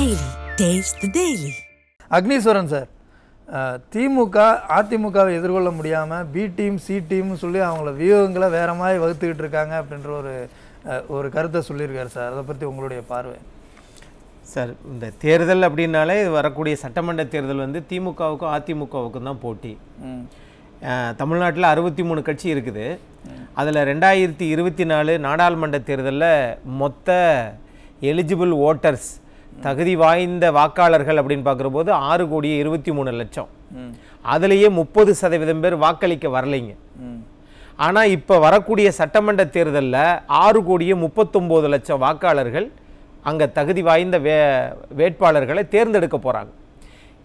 Daily. Taste the Daily. Agneeswaran sir, DMK அதிமுகவை எதிர்கொள்ள முடியாமல் பி டீம் சி டீம்னு சொல்லி அவங்கள வியூகங்களை வேற மாதிரி வகுத்துக்கிட்டு இருக்காங்க அப்படின்ற ஒரு கருத்தை சொல்லியிருக்காரு சார். அதை பற்றி உங்களுடைய பார்வை சார்? இந்த தேர்தல் அப்படின்னாலே வரக்கூடிய சட்டமன்ற தேர்தல் வந்து திமுகவுக்கும் அதிமுகவுக்கும் தான் போட்டி. தமிழ்நாட்டில் 63 கட்சி இருக்குது. அதில் 2024 நாடாளுமன்ற தேர்தலில் மொத்த எலிஜிபிள் ஓட்டர்ஸ், தகுதி வாய்ந்த வாக்காளர்கள் அப்படின்னு பார்க்குற போது 6,23,00,000. அதுலேயே 30% பேர் வாக்களிக்க வரலைங்க. ஆனால் இப்போ வரக்கூடிய சட்டமன்ற தேர்தலில் 6,39,00,000 வாக்காளர்கள் அங்கே தகுதி வாய்ந்த வேட்பாளர்களை தேர்ந்தெடுக்க போகிறாங்க.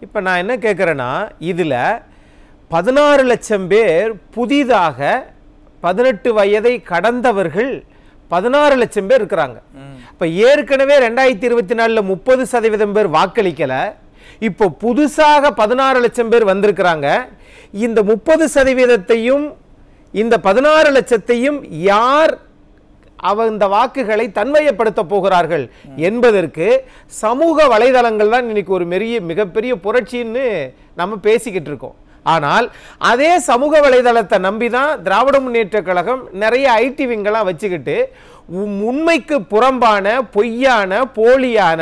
இப்போ நான் என்ன கேட்குறேன்னா, இதில் 16 லட்சம் பேர் புதிதாக 18 வயதை கடந்தவர்கள் 16 லட்சம் பேர் இருக்கிறாங்க. இப்போ ஏற்கனவே 2024 30% பேர் வாக்களிக்கல, இப்போ புதுசாக 16 லட்சம் பேர் வந்திருக்கிறாங்க. இந்த 30%த்தையும் இந்த 16 லட்சத்தையும் யார் இந்த வாக்குகளை தன்மையப்படுத்த போகிறார்கள் என்பதற்கு சமூக வலைதளங்கள் தான் இன்னைக்கு ஒரு மிகப்பெரிய புரட்சின்னு நம்ம பேசிக்கிட்டு இருக்கோம். ஆனால் அதே சமூக வலைதளத்தை நம்பி தான் திராவிட முன்னேற்ற கழகம் நிறைய ஐடி விங்கெல்லாம் வச்சுக்கிட்டு உண்மைக்கு புறம்பான, பொய்யான, போலியான,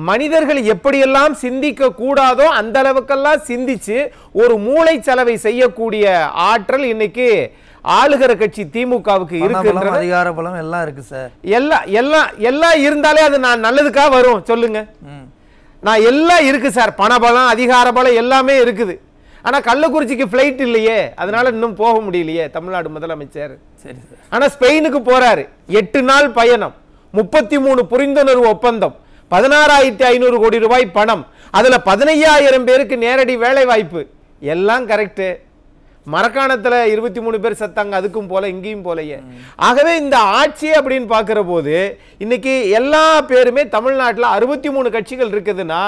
மனிதர்கள் எப்படியெல்லாம் சிந்திக்க கூடாதோ அந்த அளவுக்கெல்லாம் சிந்திச்சு ஒரு மூளை செலவை செய்யக்கூடிய ஆற்றல் இன்னைக்கு ஆளுகிற கட்சி திமுகவுக்கு இருக்கு. அதிகார பலம் எல்லாம் இருக்கு சார். எல்லாம் இருந்தாலே அது நான் நல்லதுக்காக வரும் சொல்லுங்க. நான் எல்லாம் இருக்கு சார், பணபலம், அதிகார பலம் எல்லாமே இருக்குது. ஆனா கள்ளக்குறிச்சிக்கு பிளைட் இல்லையே, அதனால இன்னும் போக முடியலையே தமிழ்நாடு முதலமைச்சர். சரி சார். ஆனா ஸ்பெயினுக்கு போறாரு, 8 நாள் பயணம், 33 புரிந்துணர்வு ஒப்பந்தம், 16,500 கோடி ரூபாய் பணம், அதுல 15,000 பேருக்கு நேரடி வேலை வாய்ப்பு, எல்லாம் கரெக்ட். மரக்காணத்துல 23 பேர் சத்தாங்க, அதுக்கும் போல இங்கேயும் போலையே. ஆகவே இந்த ஆட்சி அப்படின்னு பார்க்கிற போது இன்னைக்கு எல்லா பேருமே தமிழ்நாட்டில் 63 கட்சிகள் இருக்குதுன்னா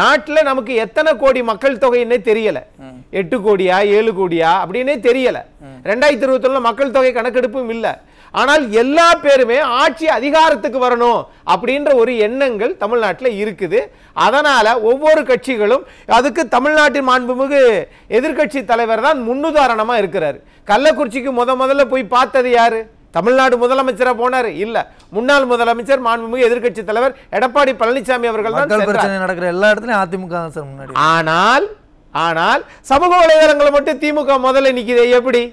நாட்டில் நமக்கு எத்தனை கோடி மக்கள் தொகைன்னே தெரியல. 8 கோடியா 7 கோடியா அப்படின்னே தெரியல. 2021 மக்கள் தொகை கணக்கெடுப்பும் இல்லை. ஆனால் எல்லா பேருமே ஆட்சி அதிகாரத்துக்கு வரணும் அப்படின்ற ஒரு எண்ணங்கள் தமிழ்நாட்டில் இருக்குது. அதனால ஒவ்வொரு கட்சிகளும் அதுக்கு தமிழ்நாட்டின் மாண்புமிகு எதிர்கட்சி தலைவர் தான் முன்னுதாரணமா இருக்கிறார். கள்ளக்குறிச்சிக்கு முதல்ல போய் பார்த்தது யாரு? தமிழ்நாடு முதலமைச்சரா போனாரு? இல்ல, முன்னாள் முதலமைச்சர் மாண்புமிகு எதிர்கட்சி தலைவர் எடப்பாடி பழனிசாமி அவர்கள் தான் நடக்கிற எல்லா இடத்துலயும் அதிமுக தான் சார் முன்னாடி. ஆனால் சமூக வலைதளங்களை மட்டும் திமுக முதல்ல நிக்குது. எப்படி?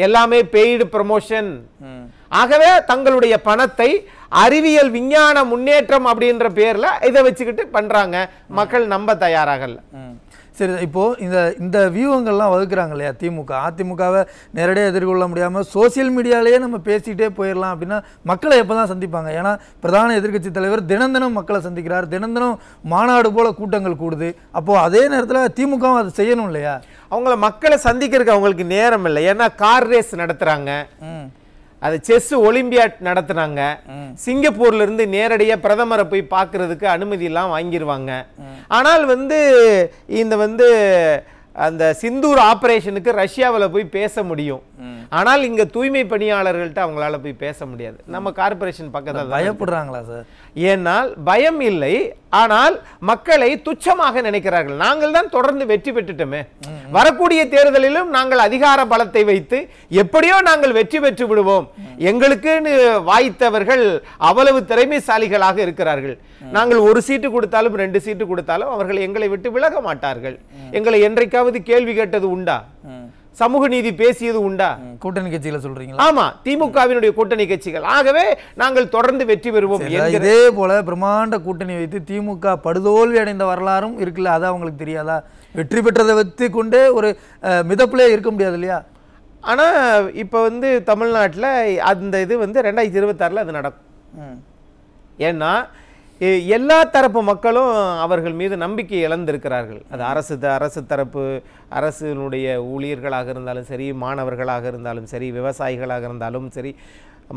எல்லாமே பெய்டு ப்ரமோஷன். ஆகவே தங்களுடைய பணத்தை அறிவியல் விஞ்ஞான முன்னேற்றம் அப்படின்ற பேர்ல இதை வச்சுக்கிட்டு பண்றாங்க. மக்கள் நம்ப தயாராகல. சரி, இப்போ இந்த வியூகங்கள்லாம் வகுக்கிறாங்க இல்லையா திமுக, அதிமுகவை நேரடியாக எதிர்கொள்ள முடியாமல் சோசியல் மீடியாலேயே நம்ம பேசிக்கிட்டே போயிடலாம் அப்படின்னா மக்களை எப்போ தான் சந்திப்பாங்க? ஏன்னா பிரதான எதிர்க்கட்சி தலைவர் தினம் மக்களை சந்திக்கிறார், தினம் மாநாடு போல கூட்டங்கள் கூடுது. அப்போ அதே நேரத்தில் திமுகவும் அதை செய்யணும் இல்லையா? அவங்கள மக்களை சந்திக்கிறதுக்கு அவங்களுக்கு நேரம் இல்லை. ஏன்னா கார் ரேஸ் நடத்துறாங்க, அது செஸ் ஒலிம்பியாட் நடத்துனாங்க, சிங்கப்பூர்ல இருந்து நேரடியா பிரதமரை போய் பார்க்கறதுக்கு அனுமதி எல்லாம் வாங்கிடுவாங்க. ஆனால் இந்த அந்த சிந்தூர் ஆபரேஷனுக்கு ரஷ்யாவில் போய் பேச முடியும். ஆனால் இங்க தூய்மை பணியாளர்கள்ட்ட அவங்களால போய் பேச முடியாது. நம்ம கார்பரேஷன் பக்கத்தில் பயப்படுறாங்களா சார்? ஏனால் பயம் இல்லை, ஆனால் மக்களை துச்சமாக நினைக்கிறார்கள். நாங்கள் தான் தொடர்ந்து வெற்றி பெற்றுட்டோமே, வரக்கூடிய தேர்தலிலும் நாங்கள் அதிகார பலத்தை வைத்து எப்படியோ நாங்கள் வெற்றி பெற்று விடுவோம், எங்களுக்கு வாய்த்தவர்கள் அவ்வளவு திறமைசாலிகளாக இருக்கிறார்கள், நாங்கள் 1 சீட்டு கொடுத்தாலும் 2 சீட்டு கொடுத்தாலும் அவர்கள் எங்களை விட்டு விலக மாட்டார்கள், எங்களை என்றைக்காவது கேள்வி கேட்டது உண்டா? சமூக நீதி பேசியது உண்டா? கூட்டணி கட்சிகளை சொல்றீங்களா? ஆமா, திமுகவினுடைய கூட்டணி கட்சிகள். ஆகவே நாங்கள் தொடர்ந்து வெற்றி பெறுவோம். இதே போல பிரம்மாண்ட கூட்டணி வைத்து திமுக படுதோல்வி அடைந்த வரலாறும் இருக்குல்ல, அது அவங்களுக்கு தெரியாதா? வெற்றி பெற்றதை வைத்து கொண்டே ஒரு மிதப்பிலே இருக்க முடியாது இல்லையா? ஆனா இப்ப தமிழ்நாட்டில் அந்த இது 2026 அது நடக்கும். ஏன்னா எல்லா தரப்பு மக்களும் அவர்கள் மீது நம்பிக்கை இழந்திருக்கிறார்கள். அது அரசு தரப்பு, அரசினுடைய ஊழியர்களாக இருந்தாலும் சரி, மாணவர்களாக இருந்தாலும் சரி, விவசாயிகளாக இருந்தாலும் சரி,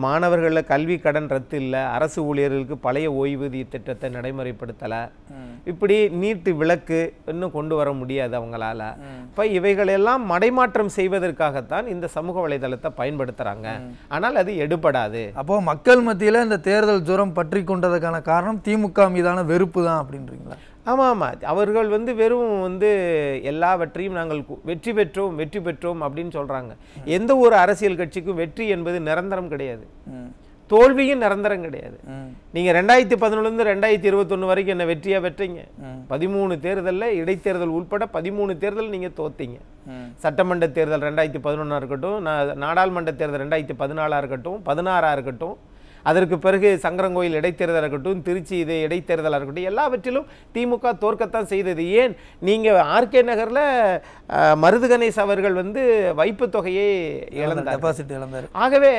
மாணவர்களில் கல்வி கடன் ரத்து இல்லை, அரசு ஊழியர்களுக்கு பழைய ஓய்வூதிய திட்டத்தை நடைமுறைப்படுத்தலை, இப்படி நீட்டு விலக்கு இன்னும் கொண்டு வர முடியாது அவங்களால. இப்போ இவைகளெல்லாம் மடைமாற்றம் செய்வதற்காகத்தான் இந்த சமூக வலைதளத்தை பயன்படுத்துகிறாங்க. ஆனால் அது எடுபடாது. அப்போ மக்கள் மத்தியில் இந்த தேர்தல் ஜுரம் பற்றி கொண்டதுக்கான காரணம் திமுக மீதான வெறுப்பு தான் அப்படின்றீங்களா? ஆமாம் ஆமாம், அவர்கள் வெறும் எல்லாவற்றையும் நாங்கள் வெற்றி பெற்றோம் அப்படின்னு சொல்கிறாங்க. எந்த ஒரு அரசியல் கட்சிக்கும் வெற்றி என்பது நிரந்தரம் கிடையாது, தோல்வியும் நிரந்தரம் கிடையாது. நீங்கள் 2011 2021 வரைக்கும் என்ன வெற்றியாக பெற்றீங்க? 13 தேர்தலில் இடைத்தேர்தல் உட்பட 13 தேர்தல் நீங்கள் தோத்தீங்க. சட்டமன்ற தேர்தல் 2011 இருக்கட்டும், நாடாளுமன்ற தேர்தல் 2014 இருக்கட்டும், 16 இருக்கட்டும், அதற்கு பிறகு சங்கரங்கோயில் இடைத்தேர்தலாக இருக்கட்டும், திருச்சி இது இடைத்தேர்தலாக இருக்கட்டும், எல்லாவற்றிலும் திமுக தோற்கத்தான் செய்தது. ஏன் நீங்கள் ஆர்கே நகரில் மருது கணேஷ் அவர்கள் வைப்பு தொகையை இழந்தார். ஆகவே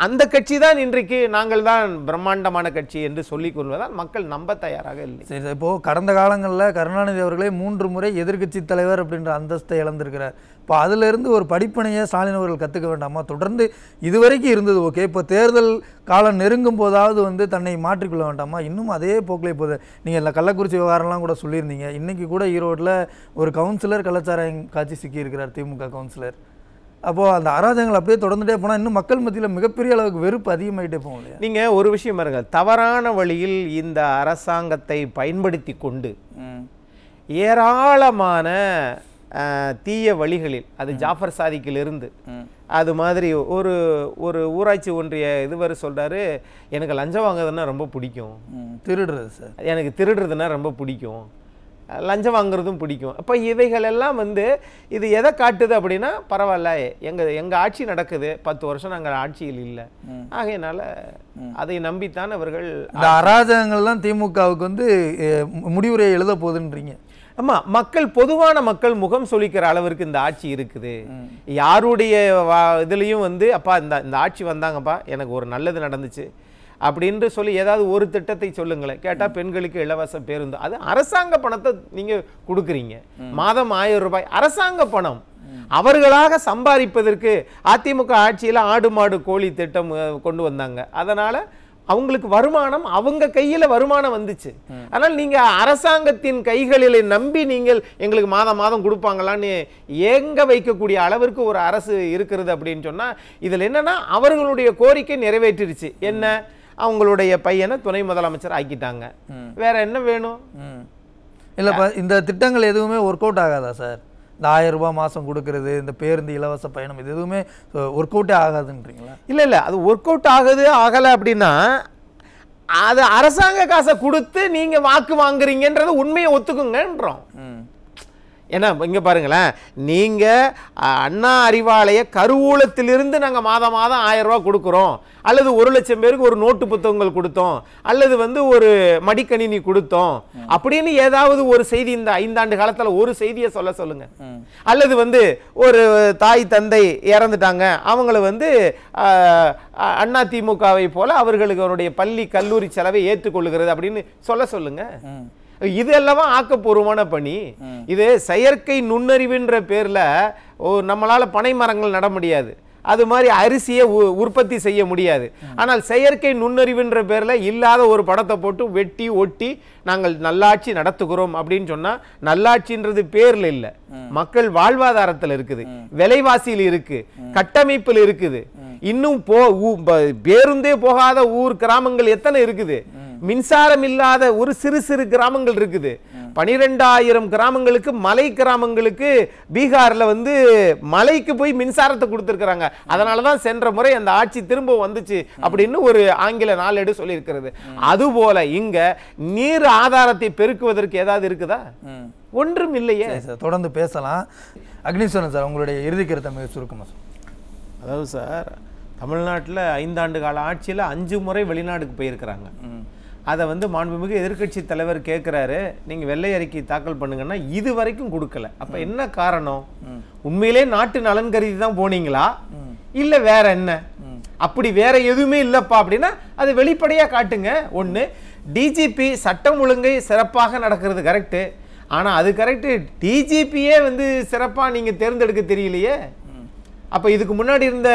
அந்த கட்சி தான் இன்றைக்கு நாங்கள் தான் பிரம்மாண்டமான கட்சி என்று சொல்லிக் கொள்வதால் மக்கள் நம்ப தயாராக இல்லை. சரி, இப்போது கடந்த காலங்களில் கருணாநிதி அவர்களே 3 முறை எதிர்க்கட்சி தலைவர் அப்படின்ற அந்தஸ்தை இழந்திருக்கிறார். இப்போ அதிலிருந்து ஒரு படிப்பனையை ஸ்டாலின் அவர்கள் கற்றுக்க வேண்டாமா? தொடர்ந்து இதுவரைக்கும் இருந்தது ஓகே, இப்போ தேர்தல் காலம் நெருங்கும் போதாவது தன்னை மாற்றிக்கொள்ள வேண்டாமா? இன்னும் அதே போக்கில் போகுது. நீங்கள் இல்லை கள்ளக்குறிச்சி விவகாரம்லாம் கூட சொல்லியிருந்தீங்க. இன்றைக்கி கூட ஈரோட்டில் ஒரு கவுன்சிலர் கலாச்சாரம் காட்சி சிக்கியிருக்கிறார், திமுக கவுன்சிலர். அப்போது அந்த அராஜகங்கள் அப்படியே தொடர்ந்துட்டே போனால் இன்னும் மக்கள் மத்தியில் மிகப்பெரிய அளவுக்கு வெறுப்பு அதிகமாகிட்டே போகும் இல்லையா? நீங்கள் ஒரு விஷயம் பாருங்க, தவறான வழியில் இந்த அரசாங்கத்தை பயன்படுத்தி கொண்டு ஏராளமான தீய வழிகளில், அது ஜாஃபர் சாதிக்கிலிருந்து அது மாதிரி ஒரு ஊராட்சி ஒன்றிய இதுவரை சொல்கிறாரு, எனக்கு லஞ்சம் வாங்குறதுன்னா ரொம்ப பிடிக்கும், திருடுறது சார், எனக்கு திருடுறதுன்னா ரொம்ப பிடிக்கும், லஞ்சம் வாங்குறதும் பிடிக்கும். அப்போ இவைகளெல்லாம் இது எதை காட்டுது அப்படின்னா, பரவாயில்ல எங்கள் ஆட்சி நடக்குது, 10 வருஷம் நாங்கள் ஆட்சியில் இல்லை, ஆகையினால அதை நம்பித்தான் அவர்கள் இந்த அராஜகங்கள்லாம் திமுகவுக்கு முடிவுரையை எழுத போகுதுன்றீங்க. ஆமாம், பொதுவான மக்கள் முகம் சொல்லிக்கிற அளவிற்கு இந்த ஆட்சி இருக்குது. யாருடைய இதுலேயும் அப்பா இந்த ஆட்சி வந்தாங்கப்பா எனக்கு ஒரு நல்லது நடந்துச்சு அப்படின்ட்டு சொல்லி ஏதாவது ஒரு திட்டத்தை சொல்லுங்களேன். கேட்டால் பெண்களுக்கு இலவச பேருந்து, அது அரசாங்க பணத்தை நீங்கள் கொடுக்குறீங்க, மாதம் 1000 ரூபாய் அரசாங்க பணம். அவர்களாக சம்பாதிப்பதற்கு அதிமுக ஆட்சியில் ஆடு மாடு கோழி திட்டம் கொண்டு வந்தாங்க. அதனால் அவங்களுக்கு வருமானம், அவங்க கையில் வருமானம் வந்துச்சு. ஆனால் நீங்கள் அரசாங்கத்தின் கைகளில் நம்பி நீங்கள் எங்களுக்கு மாதம் கொடுப்பாங்களான்னு ஏங்க வைக்கக்கூடிய அளவிற்கு ஒரு அரசு இருக்கிறது அப்படின்னு சொன்னால், இதில் என்னன்னா அவர்களுடைய கோரிக்கை நிறைவேற்றிருச்சு. என்ன, அவங்களுடைய பையனை துணை முதலமைச்சர் ஆக்கிட்டாங்க, வேற என்ன வேணும்? இல்லைப்பா, இந்த திட்டங்கள் எதுவுமே ஒர்க் அவுட் ஆகாதா சார்? இந்த 1000 ரூபாய் மாதம் கொடுக்கறது, இந்த பேருந்து இலவச பயணம், இது எதுவுமே ஒர்க் அவுட்டே ஆகாதுன்றீங்களா? இல்லை, அது ஒர்க் அவுட் ஆகலை அப்படின்னா அது அரசாங்க காசை கொடுத்து நீங்கள் வாக்கு வாங்குறீங்கன்றத உண்மையை ஒத்துக்குங்கன்றோம். ஏன்னா இங்கே பாருங்களேன், நீங்கள் அண்ணா அறிவாலய கருவூலத்திலிருந்து நாங்கள் மாதம் 1000 ரூபா கொடுக்குறோம், அல்லது 1 லட்சம் பேருக்கு ஒரு நோட்டு புத்தகங்கள் கொடுத்தோம், அல்லது ஒரு மடிக்கணினி கொடுத்தோம் அப்படின்னு ஏதாவது ஒரு செய்தி இந்த 5 ஆண்டு காலத்தில் ஒரு செய்தியை சொல்லுங்க. அல்லது ஒரு தாய் தந்தை இறந்துட்டாங்க, அவங்கள அண்ணா திமுகவை போல அவர்களுக்கு அவருடைய பள்ளி கல்லூரி செலவை ஏற்றுக்கொள்ளுகிறது அப்படின்னு சொல்லுங்க. இது எல்லாம் ஆக்கப்பூர்வமான பணி. இது செயற்கை நுண்ணறிவுன்ற பேர்ல நம்மளால பனை மரங்கள் நட முடியாது, அது மாதிரி அரிசியை உற்பத்தி செய்ய முடியாது. ஆனால் செயற்கை நுண்ணறிவுன்ற பேர்ல இல்லாத ஒரு படத்தை போட்டு வெட்டி ஒட்டி நாங்கள் நல்லாட்சி நடத்துகிறோம் அப்படின்னு சொன்னா, நல்லாட்சின்றது பேர்ல இல்ல, மக்கள் வாழ்வாதாரத்தில் இருக்குது, விலைவாசியில் இருக்கு, கட்டமைப்பில் இருக்குது. இன்னும் பேருந்தே போகாத ஊர் கிராமங்கள் எத்தனை இருக்குது, மின்சாரம் இல்லாத ஒரு சிறு கிராமங்கள் இருக்குது. 12,000 கிராமங்களுக்கு, மலை கிராமங்களுக்கு பீகார்ல மலைக்கு போய் மின்சாரத்தை கொடுத்துருக்காங்க. அதனாலதான் சென்ற முறை அந்த ஆட்சி திரும்ப வந்துச்சு அப்படின்னு ஒரு ஆங்கில நாளேடு சொல்லி இருக்கிறது. அதுபோல இங்க நீர் ஆதாரத்தை பெருக்குவதற்கு ஏதாவது இருக்குதா? ஒன்றும் இல்லையே. தொடர்ந்து பேசலாம். அக்னீஸ்வரன் சார், உங்களுடைய இறுதி கருத்தை மிக சுருக்கமா சார். அதாவது சார், தமிழ்நாட்டில் 5 ஆண்டு கால ஆட்சியில் 5 முறை வெளிநாடுக்கு போயிருக்கிறாங்க. அதை மாண்புமிகு எதிர்க்கட்சி தலைவர் கேட்குறாரு, நீங்கள் வெள்ளை அறிக்கை தாக்கல் பண்ணுங்கன்னா இது வரைக்கும் கொடுக்கல. அப்போ என்ன காரணம்? உண்மையிலே நாட்டு நலன் கருதி தான் போனீங்களா, இல்லை வேற என்ன? அப்படி வேற எதுவுமே இல்லைப்பா அப்படின்னா அது வெளிப்படையாக காட்டுங்க. ஒன்று, டிஜிபி சட்டம் ஒழுங்கை சிறப்பாக நடக்கிறது கரெக்டு, ஆனால் அது கரெக்டு, டிஜிபியே சிறப்பாக நீங்கள் தேர்ந்தெடுக்க தெரியலையே. அப்ப இதுக்கு முன்னாடி இருந்த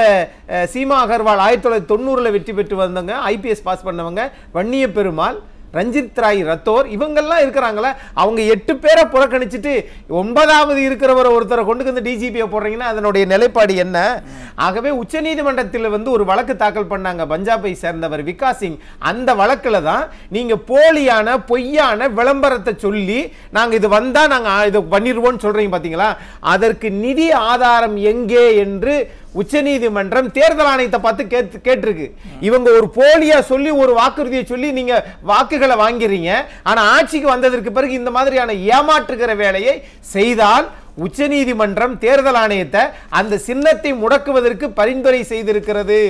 சீமா அகர்வால் 1990 வெற்றி பெற்று வந்தவங்க, ஐபிஎஸ் பாஸ் பண்ணவங்க, வன்னிய பெருமாள், ரஞ்சித் ராய் ரத்தோர், இவங்கெல்லாம் இருக்கிறாங்களா? அவங்க 8 பேரை புறக்கணிச்சுட்டு 9வது இருக்கிறவரை ஒருத்தரை கொண்டு வந்து டிஜிபியை போடுறீங்கன்னா அதனுடைய நிலைப்பாடு என்ன? ஆகவே உச்சநீதிமன்றத்தில் ஒரு வழக்கு தாக்கல் பண்ணாங்க பஞ்சாபை சேர்ந்தவர் விகாஸ் சிங். அந்த வழக்குல தான் நீங்க போலியான பொய்யான விளம்பரத்தை சொல்லி நாங்க இது வந்தா நாங்க இது பண்ணிடுவோம் சொல்றீங்க பாத்தீங்களா? அதற்கு நிதி ஆதாரம் எங்கே என்று உச்சநீதிமன்றம் தேர்தல் ஆணையத்தை பார்த்து கேட்டிருக்கு. இவங்க ஒரு போலியா சொல்லி ஒரு வாக்குறுதியை சொல்லி நீங்க வாக்குகளை வாங்கிறீங்க. ஆனா ஆட்சிக்கு வந்ததற்கு பிறகு இந்த மாதிரியான ஏமாற்றுகிற வேலையை செய்தால் உச்சநீதிமன்றம் தேர்தல் ஆணையத்தை அந்த சின்னத்தை முடக்குவதற்கு பரிந்துரை செய்திருக்கிறது.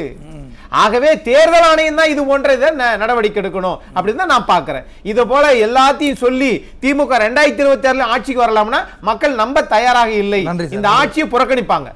ஆகவே தேர்தல் ஆணையம் தான் இது போன்ற நடவடிக்கை எடுக்கணும் அப்படின்னு தான் நான் பார்க்கிறேன். இது போல எல்லாத்தையும் சொல்லி திமுக 2026 ஆட்சிக்கு வரலாம்னா மக்கள் நம்ப தயாராக இல்லை. இந்த ஆட்சியை புறக்கணிப்பாங்க.